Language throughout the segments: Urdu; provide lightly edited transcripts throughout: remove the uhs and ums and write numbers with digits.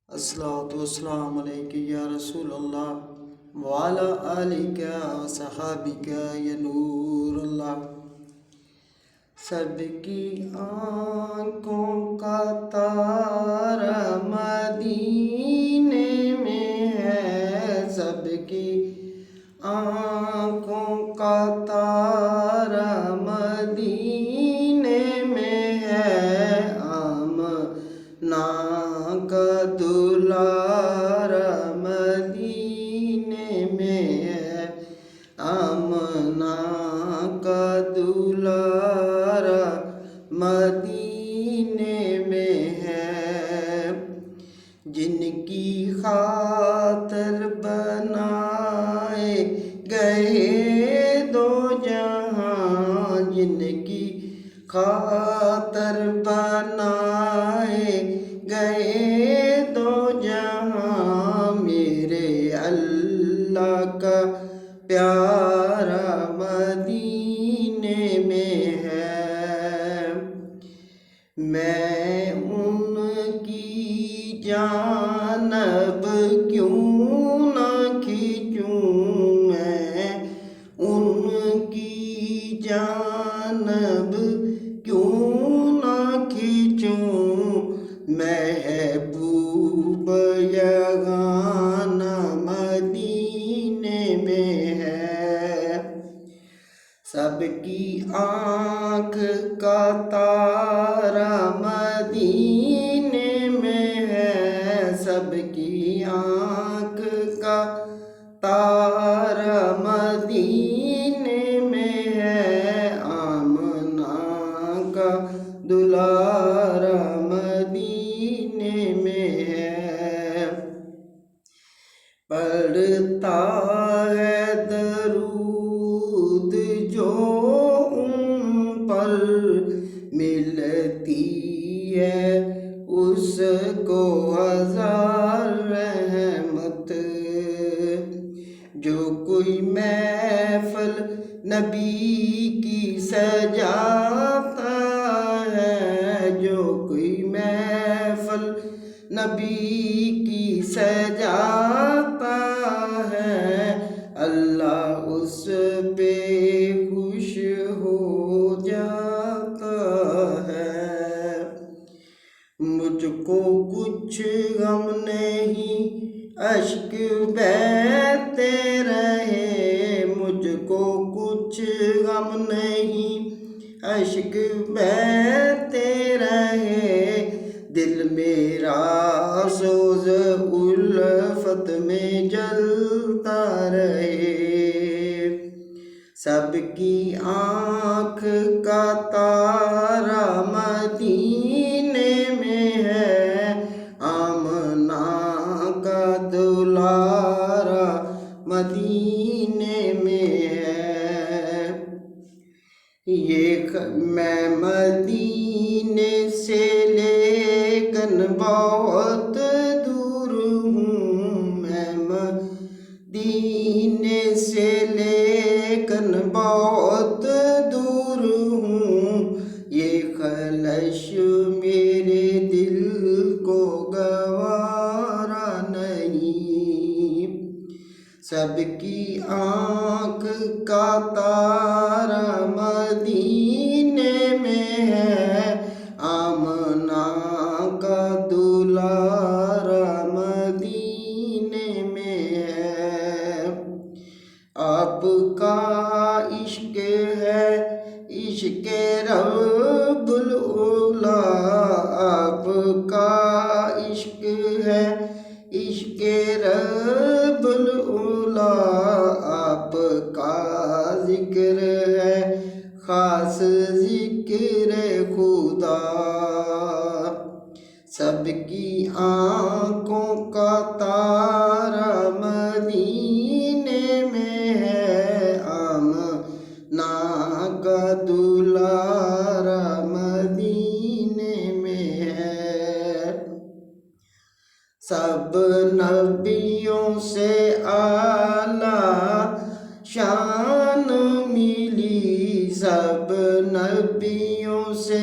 الصلاة والسلام علیک یا رسول اللہ وعلی آلک و صحابک یا نور اللہ۔ سب کی آنکھوں کا تارا مدینے میں ہے، سب کی آنکھوں کا تارا مدینے میں ہے، آمنہ کا دلارا مدینے میں ہے، آمنہ کا دلارا مدینے میں ہے۔ جن کی خاطر بنائے گئے دو جہاں، جن کی خاطر بنائے گئے دو جہاں، میرے اللہ کا پیارا مدینے میں ہے۔ میں ان کی جانب کیوں نہ کھینچوں، میں ان کی جانب کیوں نہ کھینچوں، محبوب یگانہ مدینے میں ہے۔ سب کی آنکھ کا تارا مدینے میں ہے، سب کی آنکھ کا تارا مدینے میں ہے، آمنہ کا دلارا مدینے میں ہے۔ پڑھتا ہے درود جو ان پر، ملتی ہے اس کو ہزار رحمت۔ جو کوئی محفل نبی کی سجاتا ہے، جو کوئی محفل نبی کی سجاتا ہے، اللہ اس پہ خوش ہو جاتا ہے۔ مجھ کو کچھ غم نہیں اشک بہتے رہے، مجھ کو کچھ غم نہیں اشک بہتے رہے، دل میرا سوز الفت میں جلتا رہے۔ سب کی آنکھ کا تارا مدینے میں ہے، آمنہ کا دلارا مدینے میں ہے۔ میں مدینے سے لیکن بہت دور ہوں، میں مدینے سے لیکن بہت دور ہوں، یہ خلش میرے دل کو گوارا نہیں۔ سب کی آنکھ کا تارا مدینے میں ہے، آمنہ کا دلارا مدینے میں ہے۔ آپ کا عشق ہے عشق رب العلا، آپ کا عشق ہے عشق رب العلا، آپ کا ذکر ہے خاص ذکر خدا۔ سب کی آنکھوں کا تارا مدینے میں ہے، آمنہ کا دلارا مدینے میں ہے۔ سب نبیوں سے اعلیٰ شان ملی، سب نبیوں سے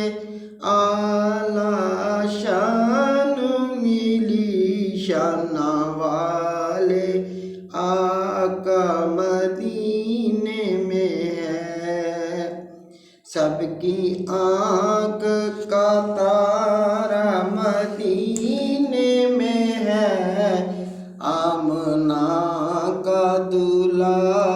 اعلیٰ شان ملی، نشانہ والے آقا مدینے میں ہے، سب کی آنکھ کا تارا مدینے میں ہے، آمنہ کا دولہا